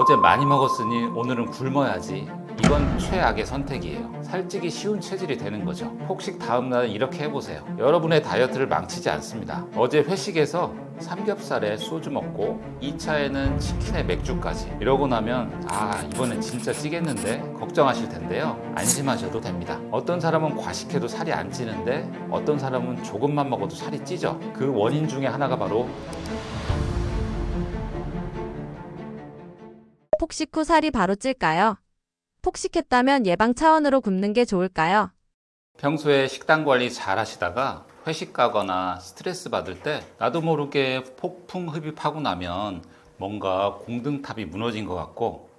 어제 많이 먹었으니 오늘은 굶어야지. 이건 최악의 선택이에요. 살찌기 쉬운 체질이 되는 거죠. 폭식 다음날 이렇게 해보세요. 여러분의 다이어트를 망치지 않습니다. 어제 회식에서 삼겹살에 소주 먹고 2차에는 치킨에 맥주까지 이러고 나면 이번엔 진짜 찌겠는데 걱정하실 텐데요. 안심하셔도 됩니다. 어떤 사람은 과식해도 살이 안 찌는데 어떤 사람은 조금만 먹어도 살이 찌죠. 그 원인 중에 하나가 바로 폭식 후 살이 바로 찔까요? 폭식했다면 예방 차원으로 굶는 게 좋을까요? 평소에 식단 관리 잘 하시다가 회식 가거나 스트레스 받을 때 나도 모르게 폭풍 흡입하고 나면 뭔가 공등탑이 무너진 것 같고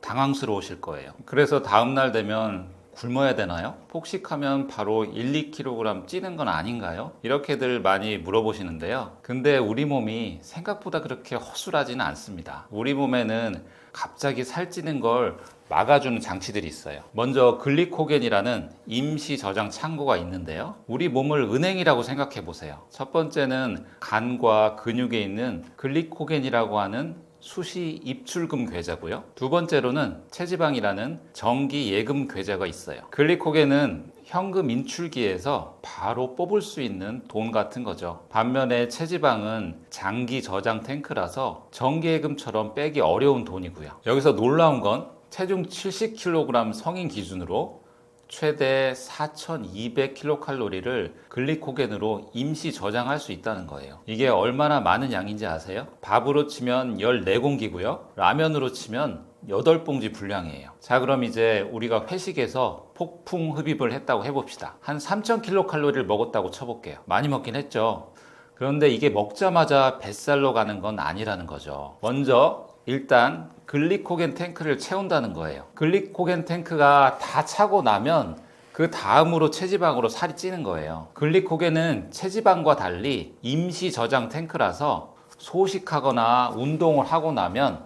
당황스러우실 거예요. 그래서 다음날 되면 굶어야 되나요? 폭식하면 바로 1, 2kg 찌는 건 아닌가요? 이렇게들 많이 물어보시는데요. 근데 우리 몸이 생각보다 그렇게 허술하지는 않습니다. 우리 몸에는 갑자기 살찌는 걸 막아주는 장치들이 있어요. 먼저 글리코겐이라는 임시 저장 창고가 있는데요. 우리 몸을 은행이라고 생각해 보세요. 첫 번째는 간과 근육에 있는 글리코겐이라고 하는 수시 입출금 계좌고요. 두 번째로는 체지방이라는 정기 예금 계좌가 있어요. 글리코겐은 현금 인출기에서 바로 뽑을 수 있는 돈 같은 거죠. 반면에 체지방은 장기 저장 탱크라서 정기예금처럼 빼기 어려운 돈이고요. 여기서 놀라운 건 체중 70kg 성인 기준으로 최대 4200kcal를 글리코겐으로 임시 저장할 수 있다는 거예요. 이게 얼마나 많은 양인지 아세요? 밥으로 치면 14공기고요. 라면으로 치면 8봉지 분량이에요. 자, 그럼 이제 우리가 회식에서 폭풍 흡입을 했다고 해봅시다. 한 3000kcal를 먹었다고 쳐볼게요. 많이 먹긴 했죠. 그런데 이게 먹자마자 뱃살로 가는 건 아니라는 거죠. 먼저 일단 글리코겐 탱크를 채운다는 거예요. 글리코겐 탱크가 다 차고 나면 그 다음으로 체지방으로 살이 찌는 거예요. 글리코겐은 체지방과 달리 임시 저장 탱크라서 소식하거나 운동을 하고 나면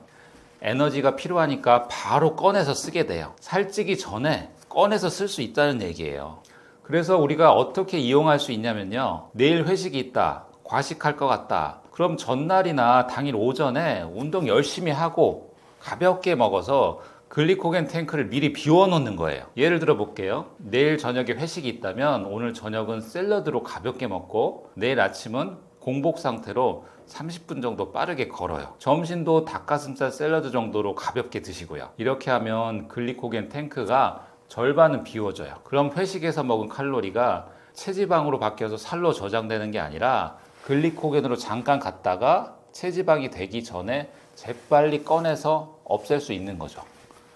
에너지가 필요하니까 바로 꺼내서 쓰게 돼요. 살찌기 전에 꺼내서 쓸 수 있다는 얘기예요. 그래서 우리가 어떻게 이용할 수 있냐면요. 내일 회식이 있다. 과식할 것 같다. 그럼 전날이나 당일 오전에 운동 열심히 하고 가볍게 먹어서 글리코겐 탱크를 미리 비워 놓는 거예요. 예를 들어 볼게요. 내일 저녁에 회식이 있다면 오늘 저녁은 샐러드로 가볍게 먹고 내일 아침은 공복 상태로 30분 정도 빠르게 걸어요. 점심도 닭가슴살 샐러드 정도로 가볍게 드시고요. 이렇게 하면 글리코겐 탱크가 절반은 비워져요. 그럼 회식에서 먹은 칼로리가 체지방으로 바뀌어서 살로 저장되는 게 아니라 글리코겐으로 잠깐 갔다가 체지방이 되기 전에 재빨리 꺼내서 없앨 수 있는 거죠.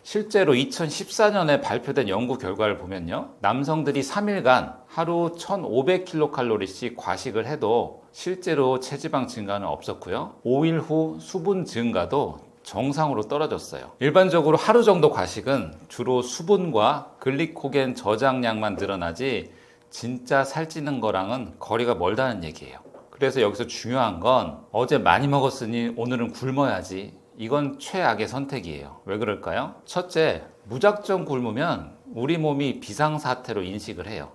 실제로 2014년에 발표된 연구 결과를 보면요. 남성들이 3일간 하루 1500kcal씩 과식을 해도 실제로 체지방 증가는 없었고요. 5일 후 수분 증가도 정상으로 떨어졌어요. 일반적으로 하루 정도 과식은 주로 수분과 글리코겐 저장량만 늘어나지 진짜 살찌는 거랑은 거리가 멀다는 얘기예요. 그래서 여기서 중요한 건 어제 많이 먹었으니 오늘은 굶어야지. 이건 최악의 선택이에요. 왜 그럴까요? 첫째, 무작정 굶으면 우리 몸이 비상사태로 인식을 해요.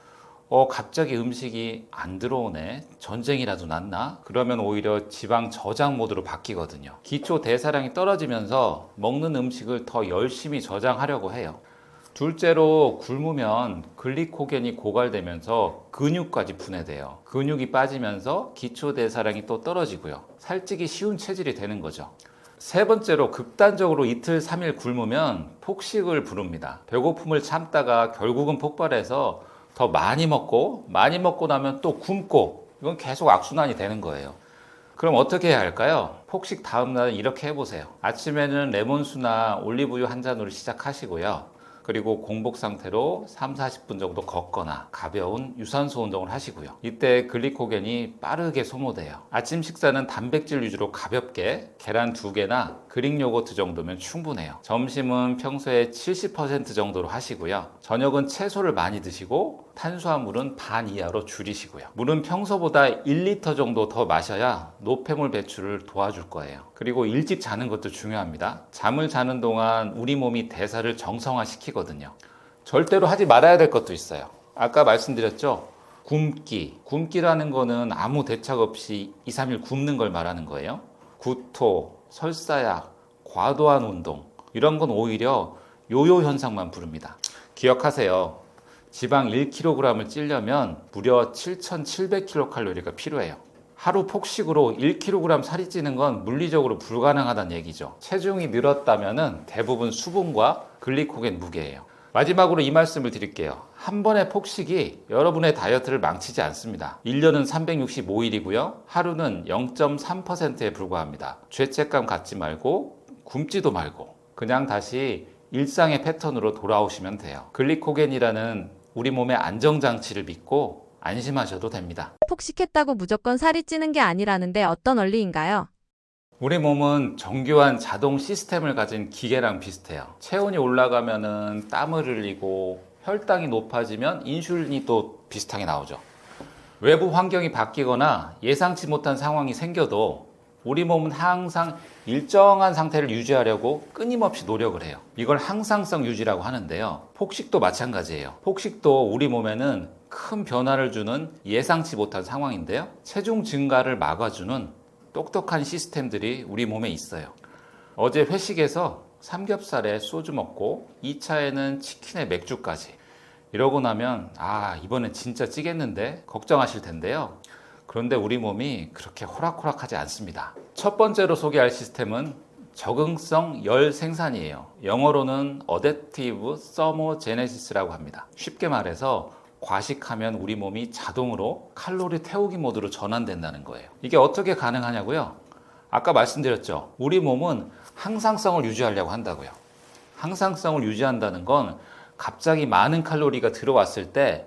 갑자기 음식이 안 들어오네. 전쟁이라도 났나? 그러면 오히려 지방 저장 모드로 바뀌거든요. 기초 대사량이 떨어지면서 먹는 음식을 더 열심히 저장하려고 해요. 둘째로 굶으면 글리코겐이 고갈되면서 근육까지 분해돼요. 근육이 빠지면서 기초 대사량이 또 떨어지고요. 살찌기 쉬운 체질이 되는 거죠. 세 번째로 극단적으로 이틀 3일 굶으면 폭식을 부릅니다. 배고픔을 참다가 결국은 폭발해서 더 많이 먹고 나면 또 굶고 이건 계속 악순환이 되는 거예요. 그럼 어떻게 해야 할까요? 폭식 다음날은 이렇게 해보세요. 아침에는 레몬수나 올리브유 한 잔으로 시작하시고요. 그리고 공복 상태로 3, 40분 정도 걷거나 가벼운 유산소 운동을 하시고요. 이때 글리코겐이 빠르게 소모돼요. 아침 식사는 단백질 위주로 가볍게 계란 2개나 그릭 요거트 정도면 충분해요. 점심은 평소에 70% 정도로 하시고요. 저녁은 채소를 많이 드시고 탄수화물은 반 이하로 줄이시고요. 물은 평소보다 1리터 정도 더 마셔야 노폐물 배출을 도와줄 거예요. 그리고 일찍 자는 것도 중요합니다. 잠을 자는 동안 우리 몸이 대사를 정상화시키거든요. 절대로 하지 말아야 될 것도 있어요. 아까 말씀드렸죠? 굶기라는 거는 아무 대책 없이 2, 3일 굶는 걸 말하는 거예요. 구토, 설사약, 과도한 운동, 이런 건 오히려 요요 현상만 부릅니다. 기억하세요. 지방 1kg을 찌려면 무려 7,700kcal가 필요해요. 하루 폭식으로 1kg 살이 찌는 건 물리적으로 불가능하다는 얘기죠. 체중이 늘었다면 대부분 수분과 글리코겐 무게예요. 마지막으로 이 말씀을 드릴게요. 한 번의 폭식이 여러분의 다이어트를 망치지 않습니다. 1년은 365일이고요. 하루는 0.3%에 불과합니다. 죄책감 갖지 말고 굶지도 말고 그냥 다시 일상의 패턴으로 돌아오시면 돼요. 글리코겐이라는 우리 몸의 안정장치를 믿고 안심하셔도 됩니다. 폭식했다고 무조건 살이 찌는 게 아니라는데 어떤 원리인가요? 우리 몸은 정교한 자동 시스템을 가진 기계랑 비슷해요. 체온이 올라가면은 땀을 흘리고 혈당이 높아지면 인슐린이 또 비슷하게 나오죠. 외부 환경이 바뀌거나 예상치 못한 상황이 생겨도 우리 몸은 항상 일정한 상태를 유지하려고 끊임없이 노력을 해요. 이걸 항상성 유지라고 하는데요. 폭식도 마찬가지예요. 폭식도 우리 몸에는 큰 변화를 주는 예상치 못한 상황인데요. 체중 증가를 막아주는 똑똑한 시스템들이 우리 몸에 있어요. 어제 회식에서 삼겹살에 소주 먹고 2차에는 치킨에 맥주까지 이러고 나면 이번엔 진짜 찌겠는데 걱정하실 텐데요. 그런데 우리 몸이 그렇게 호락호락하지 않습니다. 첫 번째로 소개할 시스템은 적응성 열 생산이에요. 영어로는 Adaptive Thermogenesis라고 합니다. 쉽게 말해서 과식하면 우리 몸이 자동으로 칼로리 태우기 모드로 전환된다는 거예요. 이게 어떻게 가능하냐고요? 아까 말씀드렸죠. 우리 몸은 항상성을 유지하려고 한다고요. 항상성을 유지한다는 건 갑자기 많은 칼로리가 들어왔을 때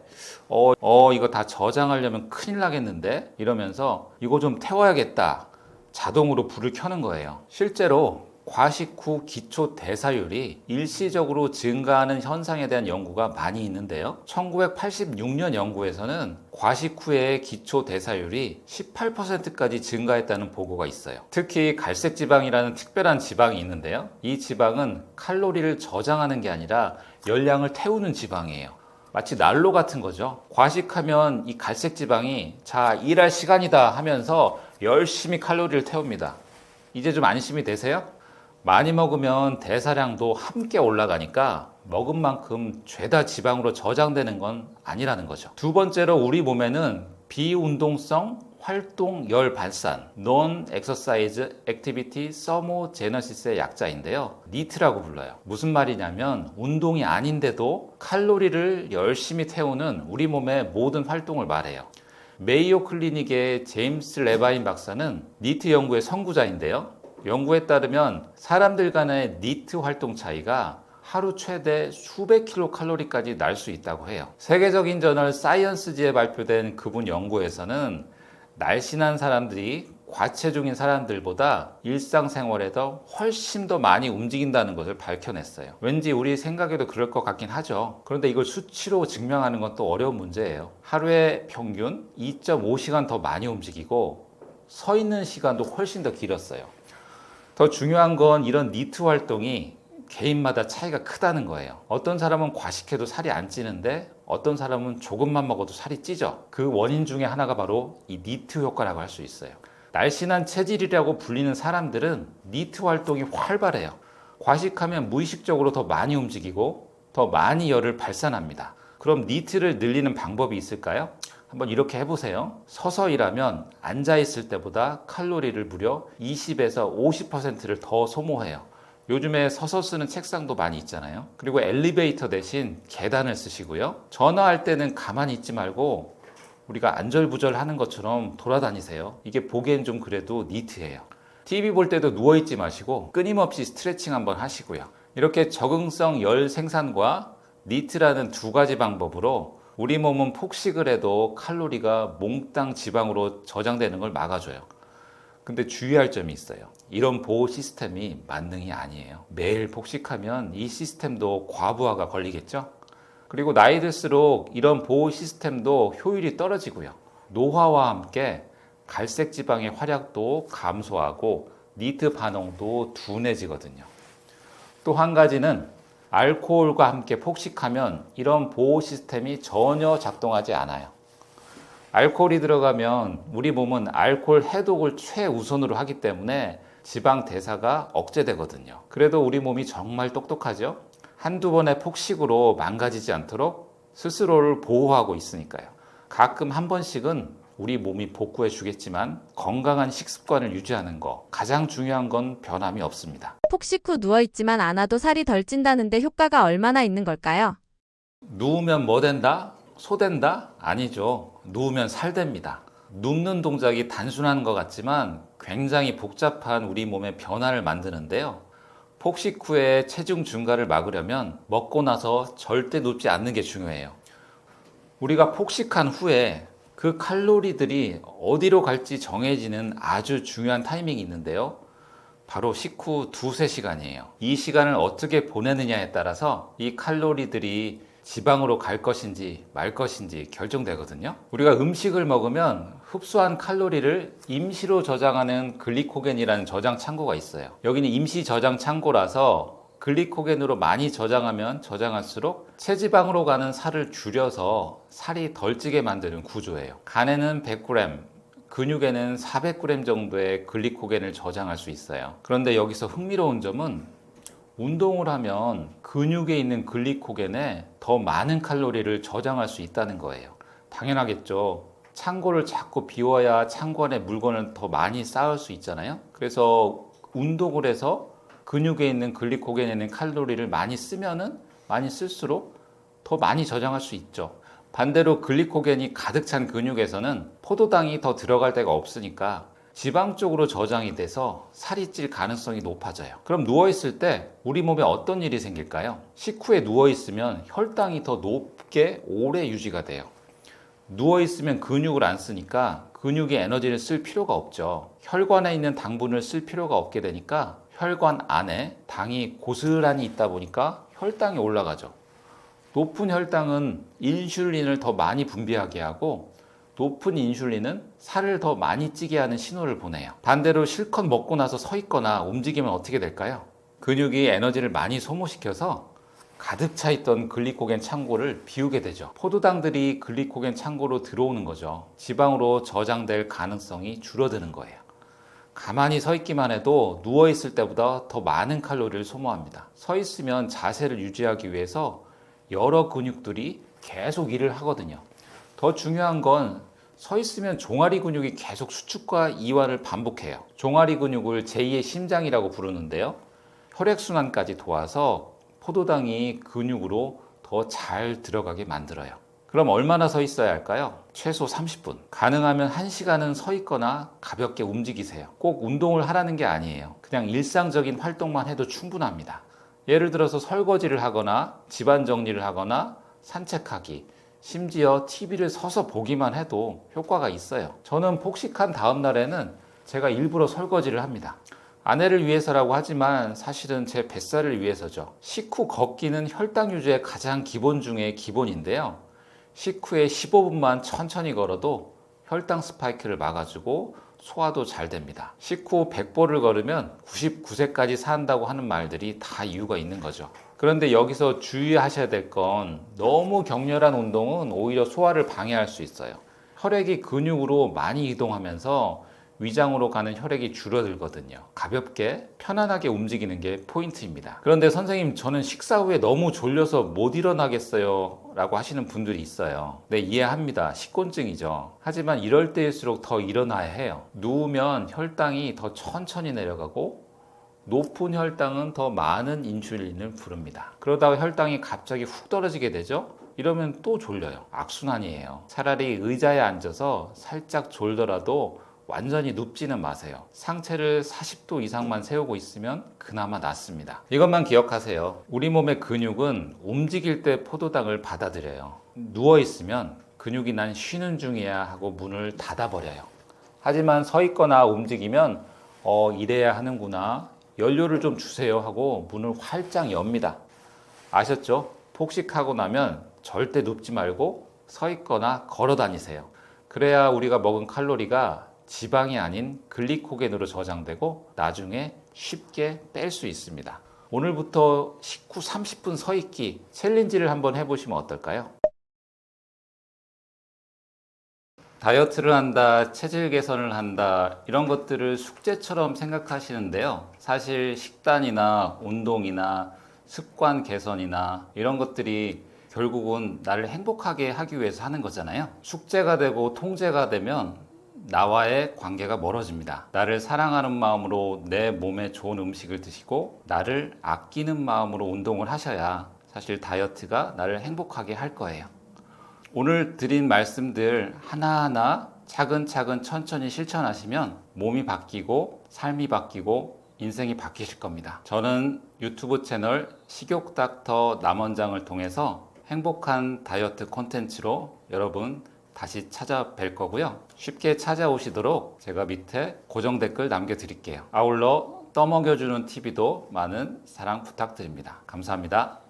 이거 다 저장하려면 큰일 나겠는데 이러면서 이거 좀 태워야겠다. 자동으로 불을 켜는 거예요. 실제로 과식 후 기초 대사율이 일시적으로 증가하는 현상에 대한 연구가 많이 있는데요. 1986년 연구에서는 과식 후에 기초 대사율이 18%까지 증가했다는 보고가 있어요. 특히 갈색 지방이라는 특별한 지방이 있는데요. 이 지방은 칼로리를 저장하는 게 아니라 열량을 태우는 지방이에요. 마치 난로 같은 거죠. 과식하면 이 갈색 지방이 자, 일할 시간이다 하면서 열심히 칼로리를 태웁니다. 이제 좀 안심이 되세요? 많이 먹으면 대사량도 함께 올라가니까 먹은 만큼 죄다 지방으로 저장되는 건 아니라는 거죠. 두 번째로 우리 몸에는 비운동성 활동 열 발산 Non-Exercise Activity Thermogenesis의 약자인데요. 니트라고 불러요. 무슨 말이냐면 운동이 아닌데도 칼로리를 열심히 태우는 우리 몸의 모든 활동을 말해요. 메이오 클리닉의 제임스 레바인 박사는 니트 연구의 선구자인데요. 연구에 따르면 사람들 간의 니트 활동 차이가 하루 최대 수백 킬로칼로리까지 날 수 있다고 해요. 세계적인 저널 사이언스지에 발표된 그분 연구에서는 날씬한 사람들이 과체중인 사람들보다 일상생활에서 훨씬 더 많이 움직인다는 것을 밝혀냈어요. 왠지 우리 생각에도 그럴 것 같긴 하죠. 그런데 이걸 수치로 증명하는 건 또 어려운 문제예요. 하루에 평균 2.5시간 더 많이 움직이고 서 있는 시간도 훨씬 더 길었어요. 더 중요한 건 이런 니트 활동이 개인마다 차이가 크다는 거예요. 어떤 사람은 과식해도 살이 안 찌는데 어떤 사람은 조금만 먹어도 살이 찌죠. 그 원인 중에 하나가 바로 이 니트 효과라고 할 수 있어요. 날씬한 체질이라고 불리는 사람들은 니트 활동이 활발해요. 과식하면 무의식적으로 더 많이 움직이고 더 많이 열을 발산합니다. 그럼 니트를 늘리는 방법이 있을까요? 한번 이렇게 해보세요. 서서 일하면 앉아있을 때보다 칼로리를 무려 20에서 50%를 더 소모해요. 요즘에 서서 쓰는 책상도 많이 있잖아요. 그리고 엘리베이터 대신 계단을 쓰시고요. 전화할 때는 가만히 있지 말고 우리가 안절부절 하는 것처럼 돌아다니세요. 이게 보기엔 좀 그래도 니트예요. TV 볼 때도 누워있지 마시고 끊임없이 스트레칭 한번 하시고요. 이렇게 적응성 열 생산과 니트라는 두 가지 방법으로 우리 몸은 폭식을 해도 칼로리가 몽땅 지방으로 저장되는 걸 막아줘요. 근데 주의할 점이 있어요. 이런 보호 시스템이 만능이 아니에요. 매일 폭식하면 이 시스템도 과부하가 걸리겠죠? 그리고 나이 들수록 이런 보호 시스템도 효율이 떨어지고요. 노화와 함께 갈색 지방의 활약도 감소하고 니트 반응도 둔해지거든요. 또 한 가지는 알코올과 함께 폭식하면 이런 보호 시스템이 전혀 작동하지 않아요. 알코올이 들어가면 우리 몸은 알코올 해독을 최우선으로 하기 때문에 지방 대사가 억제되거든요. 그래도 우리 몸이 정말 똑똑하죠? 한두 번의 폭식으로 망가지지 않도록 스스로를 보호하고 있으니까요. 가끔 한 번씩은 우리 몸이 복구해 주겠지만 건강한 식습관을 유지하는 거 가장 중요한 건 변함이 없습니다. 폭식 후 누워있지만 않아도 살이 덜 찐다는데 효과가 얼마나 있는 걸까요? 누우면 뭐 된다? 소 된다? 아니죠. 누우면 살 됩니다. 눕는 동작이 단순한 것 같지만 굉장히 복잡한 우리 몸의 변화를 만드는데요. 폭식 후에 체중 증가를 막으려면 먹고 나서 절대 눕지 않는 게 중요해요. 우리가 폭식한 후에 그 칼로리들이 어디로 갈지 정해지는 아주 중요한 타이밍이 있는데요. 바로 식후 2~3시간이에요. 이 시간을 어떻게 보내느냐에 따라서 이 칼로리들이 지방으로 갈 것인지 말 것인지 결정되거든요. 우리가 음식을 먹으면 흡수한 칼로리를 임시로 저장하는 글리코겐이라는 저장 창고가 있어요. 여기는 임시 저장 창고라서 글리코겐으로 많이 저장하면 저장할수록 체지방으로 가는 살을 줄여서 살이 덜 찌게 만드는 구조예요. 간에는 100g, 근육에는 400g 정도의 글리코겐을 저장할 수 있어요. 그런데 여기서 흥미로운 점은 운동을 하면 근육에 있는 글리코겐에 더 많은 칼로리를 저장할 수 있다는 거예요. 당연하겠죠. 창고를 자꾸 비워야 창고 안에 물건을 더 많이 쌓을 수 있잖아요. 그래서 운동을 해서 근육에 있는 글리코겐에 있는 칼로리를 많이 쓰면은 많이 쓸수록 더 많이 저장할 수 있죠. 반대로 글리코겐이 가득 찬 근육에서는 포도당이 더 들어갈 데가 없으니까 지방 쪽으로 저장이 돼서 살이 찔 가능성이 높아져요. 그럼 누워있을 때 우리 몸에 어떤 일이 생길까요? 식후에 누워있으면 혈당이 더 높게 오래 유지가 돼요. 누워있으면 근육을 안 쓰니까 근육에 에너지를 쓸 필요가 없죠. 혈관에 있는 당분을 쓸 필요가 없게 되니까 혈관 안에 당이 고스란히 있다 보니까 혈당이 올라가죠. 높은 혈당은 인슐린을 더 많이 분비하게 하고 높은 인슐린은 살을 더 많이 찌게 하는 신호를 보내요. 반대로 실컷 먹고 나서 서 있거나 움직이면 어떻게 될까요? 근육이 에너지를 많이 소모시켜서 가득 차 있던 글리코겐 창고를 비우게 되죠. 포도당들이 글리코겐 창고로 들어오는 거죠. 지방으로 저장될 가능성이 줄어드는 거예요. 가만히 서 있기만 해도 누워 있을 때보다 더 많은 칼로리를 소모합니다. 서 있으면 자세를 유지하기 위해서 여러 근육들이 계속 일을 하거든요. 더 중요한 건 서 있으면 종아리 근육이 계속 수축과 이완을 반복해요. 종아리 근육을 제2의 심장이라고 부르는데요. 혈액순환까지 도와서 포도당이 근육으로 더 잘 들어가게 만들어요. 그럼 얼마나 서 있어야 할까요? 최소 30분. 가능하면 1시간은 서 있거나 가볍게 움직이세요. 꼭 운동을 하라는 게 아니에요. 그냥 일상적인 활동만 해도 충분합니다. 예를 들어서 설거지를 하거나 집안 정리를 하거나 산책하기, 심지어 TV를 서서 보기만 해도 효과가 있어요. 저는 폭식한 다음 날에는 제가 일부러 설거지를 합니다. 아내를 위해서라고 하지만 사실은 제 뱃살을 위해서죠. 식후 걷기는 혈당 유지의 가장 기본 중에 기본인데요. 식후에 15분만 천천히 걸어도 혈당 스파이크를 막아주고 소화도 잘 됩니다. 식후 100보를 걸으면 99세까지 산다고 하는 말들이 다 이유가 있는 거죠. 그런데 여기서 주의하셔야 될 건 너무 격렬한 운동은 오히려 소화를 방해할 수 있어요. 혈액이 근육으로 많이 이동하면서 위장으로 가는 혈액이 줄어들거든요. 가볍게 편안하게 움직이는 게 포인트입니다. 그런데 선생님, 저는 식사 후에 너무 졸려서 못 일어나겠어요 라고 하시는 분들이 있어요. 네, 이해합니다. 식곤증이죠. 하지만 이럴 때일수록 더 일어나야 해요. 누우면 혈당이 더 천천히 내려가고 높은 혈당은 더 많은 인슐린을 부릅니다. 그러다가 혈당이 갑자기 훅 떨어지게 되죠. 이러면 또 졸려요. 악순환이에요. 차라리 의자에 앉아서 살짝 졸더라도 완전히 눕지는 마세요. 상체를 40도 이상만 세우고 있으면 그나마 낫습니다. 이것만 기억하세요. 우리 몸의 근육은 움직일 때 포도당을 받아들여요. 누워있으면 근육이 난 쉬는 중이야 하고 문을 닫아버려요. 하지만 서 있거나 움직이면 이래야 하는구나, 연료를 좀 주세요 하고 문을 활짝 엽니다. 아셨죠? 폭식하고 나면 절대 눕지 말고 서 있거나 걸어 다니세요. 그래야 우리가 먹은 칼로리가 지방이 아닌 글리코겐으로 저장되고 나중에 쉽게 뺄 수 있습니다. 오늘부터 식후 30분 서 있기 챌린지를 한번 해보시면 어떨까요? 다이어트를 한다, 체질 개선을 한다, 이런 것들을 숙제처럼 생각하시는데요. 사실 식단이나 운동이나 습관 개선이나 이런 것들이 결국은 나를 행복하게 하기 위해서 하는 거잖아요. 숙제가 되고 통제가 되면 나와의 관계가 멀어집니다. 나를 사랑하는 마음으로 내 몸에 좋은 음식을 드시고 나를 아끼는 마음으로 운동을 하셔야 사실 다이어트가 나를 행복하게 할 거예요. 오늘 드린 말씀들 하나하나 차근차근 천천히 실천하시면 몸이 바뀌고 삶이 바뀌고 인생이 바뀌실 겁니다. 저는 유튜브 채널 식욕닥터 남원장을 통해서 행복한 다이어트 콘텐츠로 여러분 다시 찾아뵐 거고요. 쉽게 찾아오시도록 제가 밑에 고정 댓글 남겨드릴게요. 아울러 떠먹여주는 TV도 많은 사랑 부탁드립니다. 감사합니다.